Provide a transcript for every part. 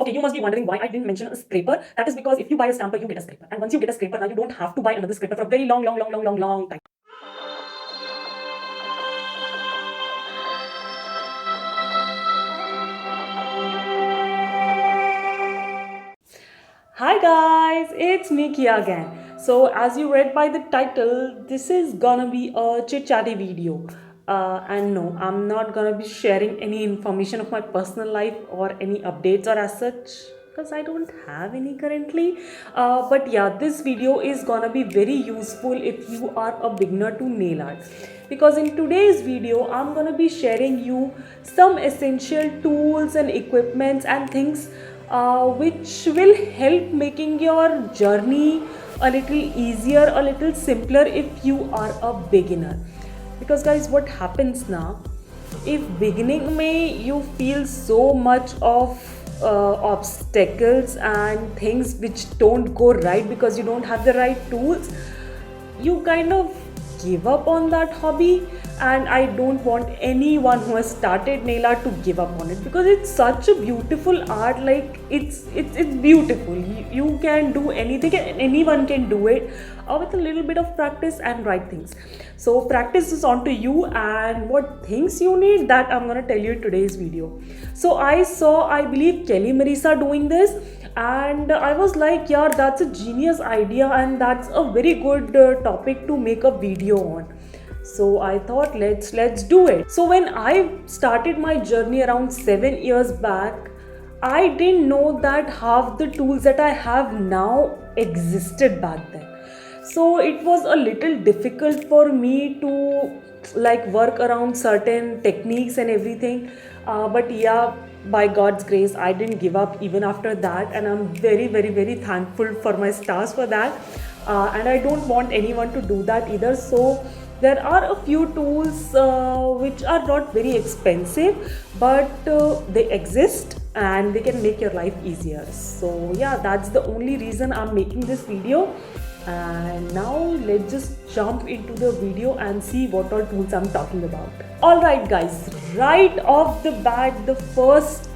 Okay, you must be wondering why I didn't mention a scraper. That is because if you buy a stamper, you get a scraper. And once you get a scraper, now you don't have to buy another scraper for a very long time. Hi guys, it's me Kia again. So as you read by the title, this is gonna be a chit chatty video. And no, I'm not gonna be sharing any information of my personal life or any updates or as such because I don't have any currently. But yeah, this video is gonna be very useful if you are a beginner to nail art. Because in today's video, I'm gonna be sharing you some essential tools and equipments and things which will help making your journey a little easier, a little simpler if you are a beginner. Because guys, what happens now, if beginning may you feel so much of obstacles and things which don't go right because you don't have the right tools, you kind of give up on that hobby. And I don't want anyone who has started nail art to give up on it because it's such a beautiful art. Like it's beautiful. You can do anything and anyone can do it with a little bit of practice and right things. So practice is on to you, and what things you need, that I'm gonna tell you in today's video. So I saw, I believe, Kelly Marisa doing this, and I was like, yeah, that's a genius idea and that's a very good topic to make a video on. So I thought, let's do it. So when I started my journey around 7 years back, I didn't know that half the tools that I have now existed back then. So it was a little difficult for me to like work around certain techniques and everything. But yeah, by God's grace, I didn't give up even after that, and I'm very thankful for my stars for that. And I don't want anyone to do that either. So there are a few tools which are not very expensive, but they exist and they can make your life easier. So yeah, that's the only reason I'm making this video. And now let's just jump into the video and see what all tools I'm talking about. Alright guys, right off the bat, the first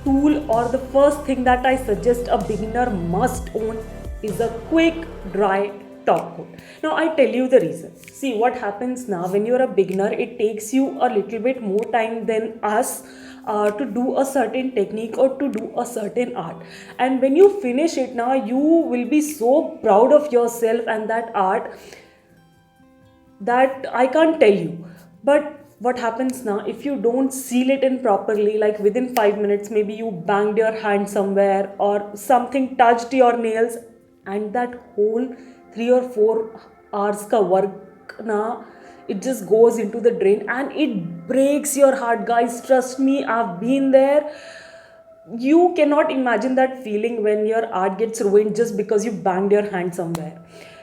tool or the first thing that I suggest a beginner must own is a quick dry top coat. Now I tell you the reason. See what happens now when you're a beginner, it takes you a little bit more time than us to do a certain technique or to do a certain art. And when you finish it now, you will be so proud of yourself and that art that I can't tell you. But what happens now, if you don't seal it in properly, like within 5 minutes, maybe you banged your hand somewhere or something touched your nails, and that whole 3 or 4 hours ka work na, it just goes into the drain and it breaks your heart, guys. Trust me, I've been there. You cannot imagine that feeling when your art gets ruined just because you banged your hand somewhere.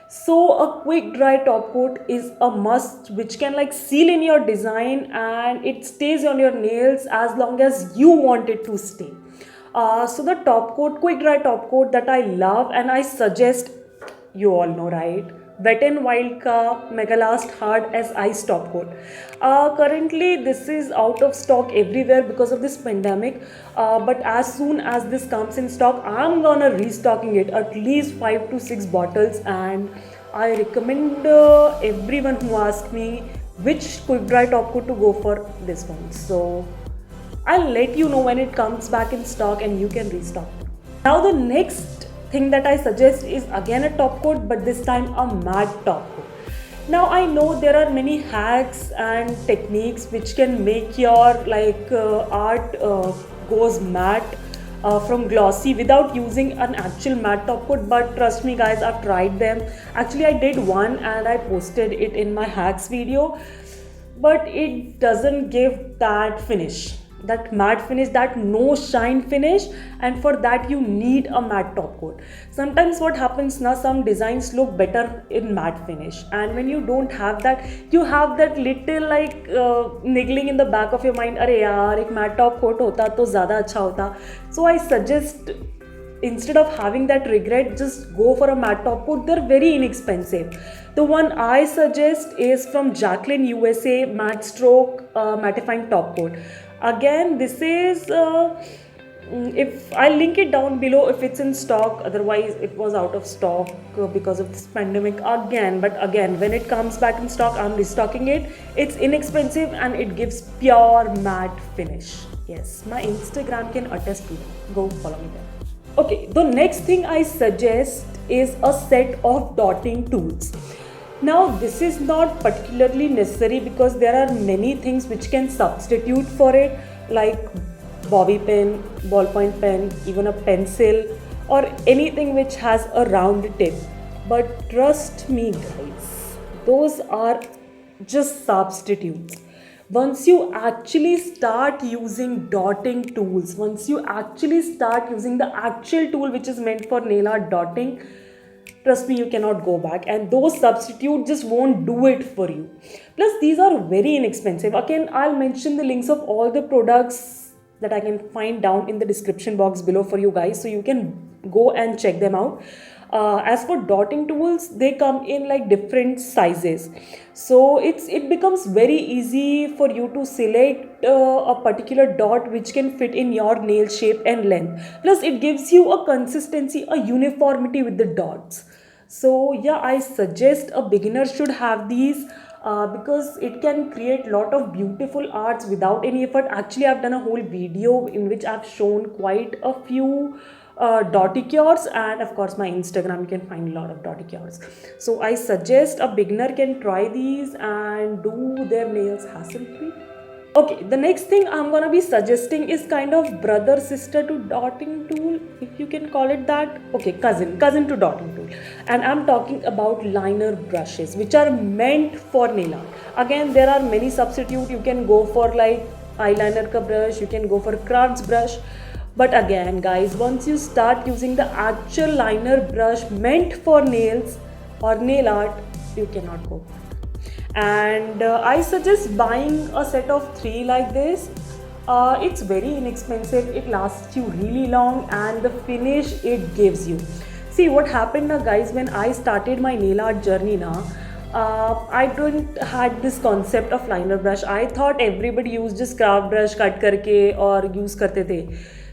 So a quick dry top coat is a must, which can like seal in your design and it stays on your nails as long as you want it to stay. So the top coat, quick dry top coat that I love and I suggest, you all know, right? Wet n Wild ka Megalast Hard as Ice top coat. Currently this is out of stock everywhere because of this pandemic, but as soon as this comes in stock, I'm gonna restocking it, at least 5 to 6 bottles, and I recommend everyone who asks me which quick dry top coat to go for, this one. So I'll let you know when it comes back in stock and you can restock it. Now the next thing that I suggest is again a top coat, but this time a matte top coat. Now I know there are many hacks and techniques which can make your art goes matte from glossy without using an actual matte top coat, but trust me guys, I've tried them. Actually I did one and I posted it in my hacks video, but it doesn't give that finish, that matte finish, that no shine finish, and for that you need a matte top coat. Sometimes what happens now, some designs look better in matte finish, and when you don't have that, you have that little niggling in the back of your mind, अरे यार एक matte top coat होता तो ज़्यादा अच्छा होता. So I suggest, instead of having that regret, just go for a matte top coat. They're very inexpensive. The one I suggest is from Jacqueline USA Matte Stroke Mattifying Top Coat. Again, this is If I'll link it down below if it's in stock, otherwise it was out of stock because of this pandemic again. But again, when it comes back in stock, I'm restocking it. It's inexpensive and it gives pure matte finish. Yes, my Instagram can attest to that. Go follow me there. Okay, the next thing I suggest is a set of dotting tools. Now, this is not particularly necessary because there are many things which can substitute for it, like bobby pin, ballpoint pen, even a pencil, or anything which has a round tip. But trust me, guys, those are just substitutes. Once you actually start using dotting tools, once you actually start using the actual tool which is meant for nail art dotting, trust me, you cannot go back, and those substitutes just won't do it for you. Plus, these are very inexpensive. Again, I'll mention the links of all the products that I can find down in the description box below for you guys, so you can go and check them out. As for dotting tools, they come in like different sizes, so it becomes very easy for you to select a particular dot which can fit in your nail shape and length. Plus, it gives you a consistency, a uniformity with the dots. So yeah, I suggest a beginner should have these. Because it can create lot of beautiful arts without any effort. Actually, I've done a whole video in which I've shown quite a few dotty cures, and of course my Instagram you can find a lot of dotty cures. So I suggest a beginner can try these and do their nails hassle free. Okay, the next thing I'm gonna be suggesting is kind of brother sister to dotting tool, if you can call it that. Okay, cousin to dotting tool, and I'm talking about liner brushes which are meant for nail art. Again, there are many substitute. You can go for like eyeliner ka brush, you can go for crafts brush. But again, guys, once you start using the actual liner brush meant for nails or nail art, you cannot go back. And I suggest buying a set of 3 like this. It's very inexpensive, it lasts you really long, and the finish it gives you. See what happened now, guys, when I started my nail art journey now, I don't had this concept of liner brush. I thought everybody used just craft brush cut करके और use करते थे.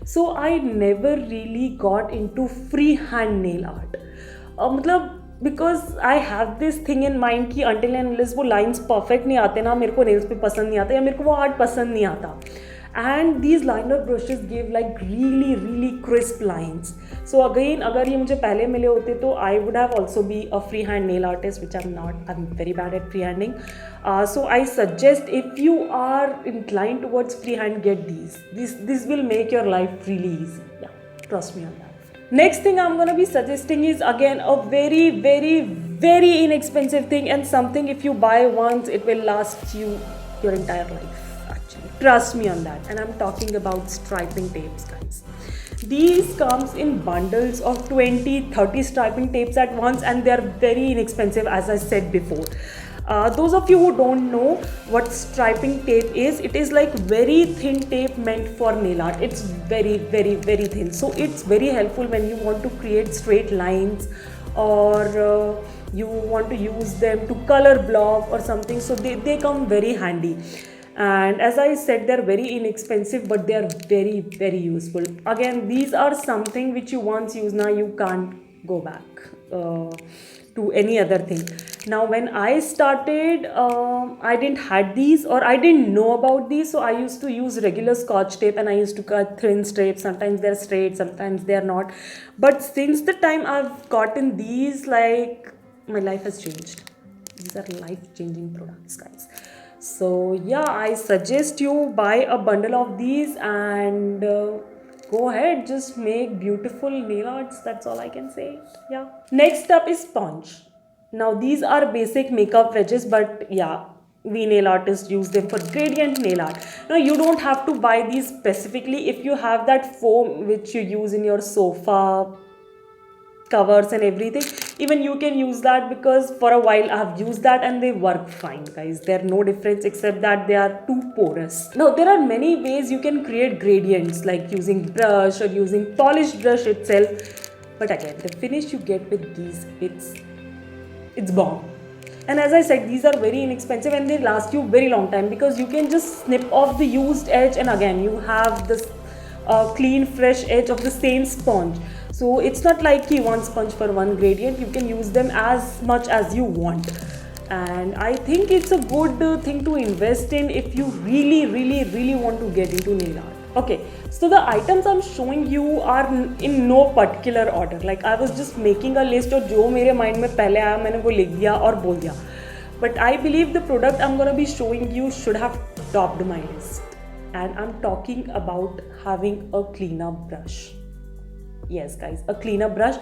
So I never really got into freehand nail art. मतलब because I have this thing in mind कि until and unless वो lines perfect नहीं आते ना, मेरे को नेल्स पे पसंद नहीं आता या मेरे को वो आर्ट पसंद नहीं आता. And these liner brushes give like really really crisp lines. So again, अगर ये मुझे पहले मिले होते तो I would have also be a free hand nail artist, which I am not. I am very bad at free handing. So I suggest if you are inclined towards free hand, get these. This will make your life really easy. Yeah, trust me on that. Next thing I'm gonna be suggesting is again a very very very inexpensive thing, and something if you buy once it will last you your entire life. Actually, trust me on that. And I'm talking about striping tapes, guys. These comes in bundles of 20-30 striping tapes at once, and they are very inexpensive, as I said before. Those of you who don't know what striping tape is, it is like very thin tape meant for nail art. It's very very very thin, so it's very helpful when you want to create straight lines, or you want to use them to color block or something. So they come very handy, and as I said, they're very inexpensive, but they are very very useful. Again, these are something which you once use, now you can't go back to any other thing. Now when I started, I didn't had these, or I didn't know about these, so I used to use regular scotch tape, and I used to cut thin strips. Sometimes they're straight, sometimes they're not. But since the time I've gotten these, like, my life has changed. These are life-changing products, guys. So yeah, I suggest you buy a bundle of these and go ahead, just make beautiful nail arts. That's all I can say. Yeah. Next up is sponge. Now these are basic makeup wedges, but yeah, we nail artists use them for gradient nail art. Now you don't have to buy these specifically. If you have that foam which you use in your sofa covers and everything, even you can use that, because for a while I have used that and they work fine, guys. They're no difference except that they are too porous. Now there are many ways you can create gradients, like using brush or using polished brush itself, but again, the finish you get with these, it's bomb. And as I said, these are very inexpensive and they last you very long time, because you can just snip off the used edge, and again you have this clean fresh edge of the same sponge. So it's not like one sponge for one gradient. You can use them as much as you want, and I think it's a good thing to invest in if you really want to get into nail art. Okay, so the items I'm showing you are in no particular order. Like I was just making a list और जो मेरे mind में पहले आया मैंने वो लिख दिया और बोल दिया. But I believe the product I'm gonna be showing you should have topped my list. And I'm talking about having a cleaner brush. Yes guys, a cleaner brush.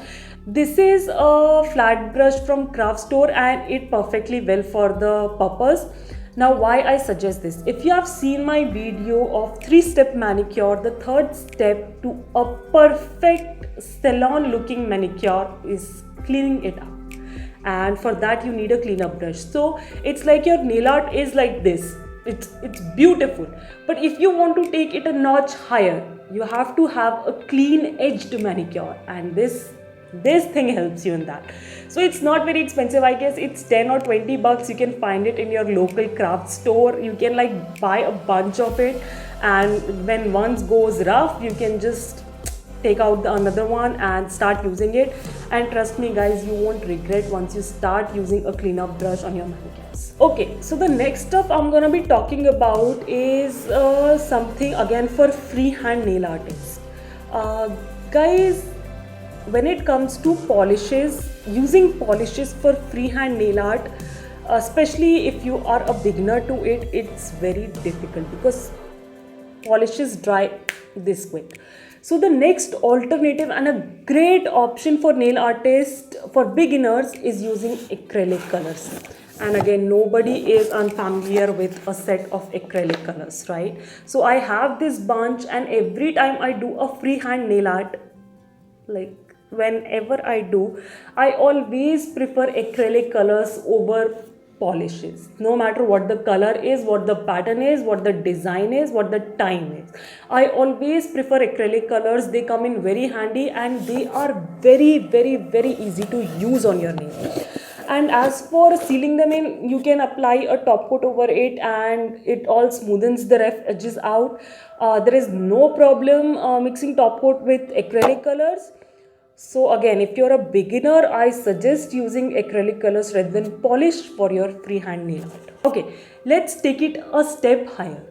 This is a flat brush from craft store and it perfectly well for the purpose. Now why I suggest this, if you have seen my video of 3-step manicure, the third step to a perfect salon looking manicure is cleaning it up, and for that you need a cleaner brush. So it's like your nail art is like this, it's beautiful, but if you want to take it a notch higher, you have to have a clean edged manicure, and this thing helps you in that. So it's not very expensive. I guess it's 10 or 20 bucks. You can find it in your local craft store. You can like buy a bunch of it, and when one goes rough you can just take out another one and start using it. And trust me guys, you won't regret once you start using a cleanup brush on your manicures. Okay, so the next stuff I'm gonna be talking about is something again for freehand nail artists. Guys, when it comes to polishes, using polishes for freehand nail art, especially if you are a beginner to it, it's very difficult because polishes dry this quick. So the next alternative and a great option for nail artists for beginners is using acrylic colors. And again, nobody is unfamiliar with a set of acrylic colors, right? So I have this bunch, and every time I do a freehand nail art, like whenever I do, I always prefer acrylic colors over polishes, no matter what the color is, what the pattern is, what the design is, what the time is. I always prefer acrylic colors. They come in very handy and they are very easy to use on your nail. And as for sealing them in, you can apply a top coat over it and it all smoothens the rough edges out. There is no problem mixing top coat with acrylic colors. So again, if you're a beginner, I suggest using acrylic colors rather than polish for your freehand nail art. Okay, let's take it a step higher.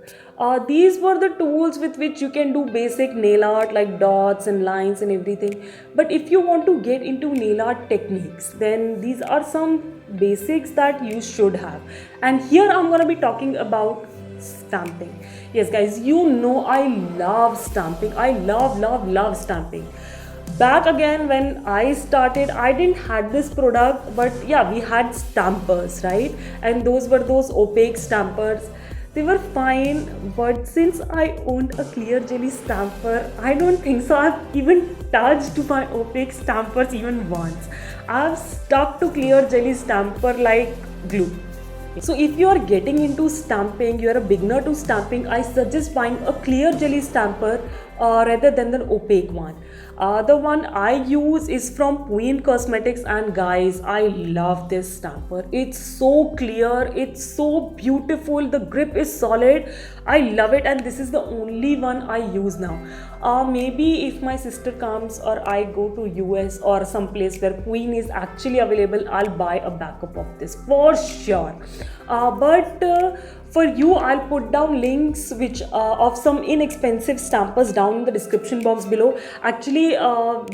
These were the tools with which you can do basic nail art like dots and lines and everything. But if you want to get into nail art techniques, then these are some basics that you should have. And here I'm going to be talking about stamping. Yes guys, you know I love stamping. I love stamping. Back again when I started, I didn't had this product, but yeah, we had stampers, right? And those were those opaque stampers. They were fine, but since I owned a clear jelly stamper, I don't think so I've even touched my opaque stampers even once. I've stuck to clear jelly stamper like glue. So if you are getting into stamping, you are a beginner to stamping, I suggest buying a clear jelly stamper rather than the opaque one. The one I use is from Queen Cosmetics, and guys, I love this stamper. It's so clear, it's so beautiful, the grip is solid. I love it, and this is the only one I use now. Maybe if my sister comes or I go to US or some place where Queen is actually available, I'll buy a backup of this for sure. But for you, I'll put down links which of some inexpensive stampers down in the description box below. Actually,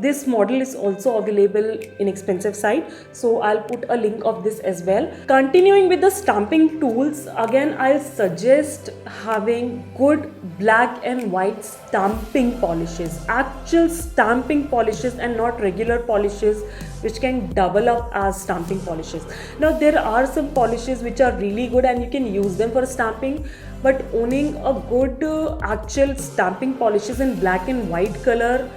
this model is also available in expensive side, so I'll put a link of this as well. Continuing with the stamping tools, again I'll suggest having good black and white stamping polishes, actual stamping polishes and not regular polishes which can double up as stamping polishes. Now there are some polishes which are really good and you can use them for stamping, but owning a good actual stamping polishes in black and white color,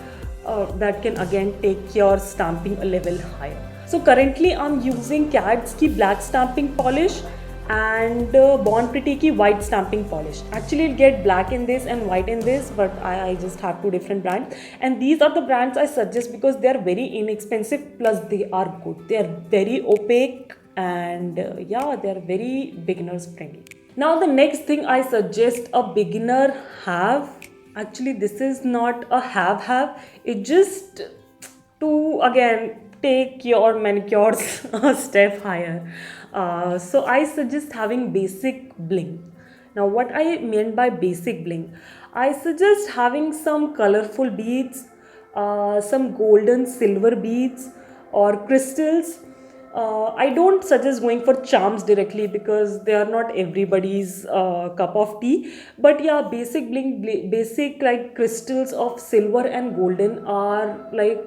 that can again take your stamping a level higher. So currently I'm using CAD's ki black stamping polish and Born Pretty ki white stamping polish. Actually you'll get black in this and white in this, but I just have two different brands, and these are the brands I suggest because they are very inexpensive, plus they are good. They are very opaque and yeah, they are very beginners friendly. Now the next thing I suggest a beginner have Actually, this is not a have. It just to again take your manicures a step higher. So I suggest having basic bling. Now, what I mean by basic bling, I suggest having some colorful beads, some golden silver beads or crystals. I don't suggest going for charms directly because they are not everybody's cup of tea. But yeah, basic like crystals of silver and golden are like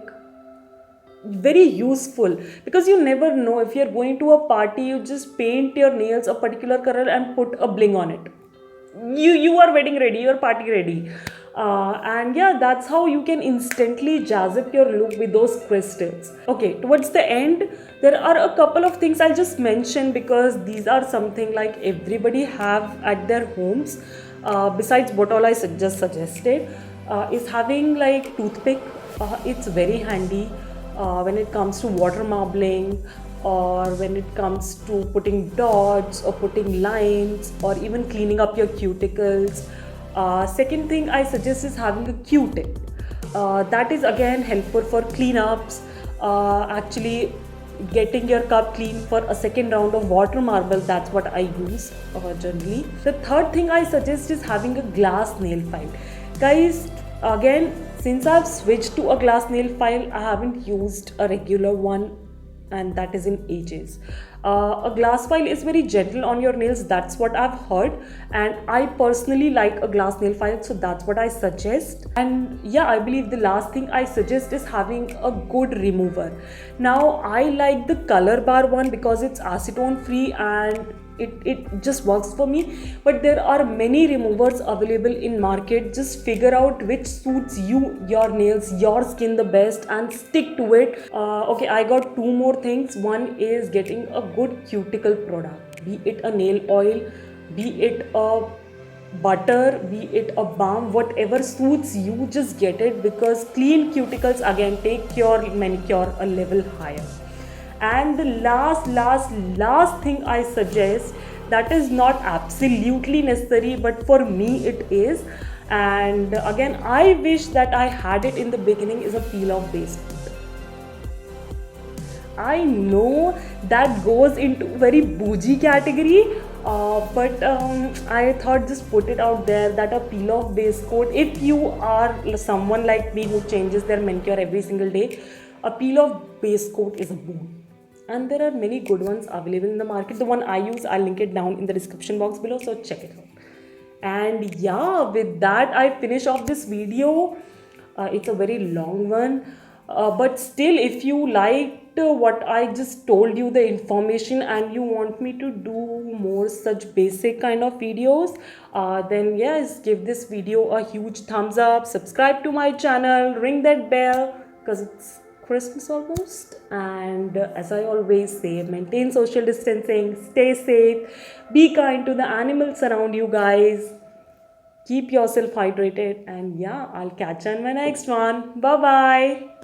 very useful, because you never know, if you're going to a party, you just paint your nails a particular color and put a bling on it. You are wedding ready, you're party ready. And yeah, that's how you can instantly jazz up your look with those crystals. Okay, towards the end, there are a couple of things I'll just mention because these are something like everybody have at their homes. Besides what all I just suggested, is having like toothpick. It's very handy when it comes to water marbling, or when it comes to putting dots or putting lines or even cleaning up your cuticles. Second thing I suggest is having a Q-tip. That is again helpful for cleanups. Actually, getting your cup clean for a second round of water marble, that's what I use generally. The third thing I suggest is having a glass nail file. Guys, again, since I've switched to a glass nail file, I haven't used a regular one, and that is in ages. A glass file is very gentle on your nails, that's what I've heard, and I personally like a glass nail file, so that's what I suggest. And yeah, I believe the last thing I suggest is having a good remover. Now, I like the color bar one because it's acetone free and it just works for me, but there are many removers available in market. Just figure out which suits you, your nails, your skin the best, and stick to it. Okay, I got two more things. One is getting a good cuticle product, be it a nail oil, be it a butter, be it a balm, whatever suits you, just get it, because clean cuticles again take your manicure a level higher. And the last thing I suggest, that is not absolutely necessary, but for me it is, and again I wish that I had it in the beginning, is a peel off base coat. I know that goes into very bougie category, but I thought just put it out there that a peel off base coat, if you are someone like me who changes their manicure every single day, a peel off base coat is a boon. And there are many good ones available in the market. The one I use, I'll link it down in the description box below, so check it out. And yeah, with that I finish off this video. It's a very long one, but still, if you liked what I just told you, the information, and you want me to do more such basic kind of videos, then yes, give this video a huge thumbs up, subscribe to my channel, ring that bell, because it's Christmas almost. And as I always say, maintain social distancing, stay safe, be kind to the animals around you guys, keep yourself hydrated, and yeah, I'll catch you in my next one. Bye bye.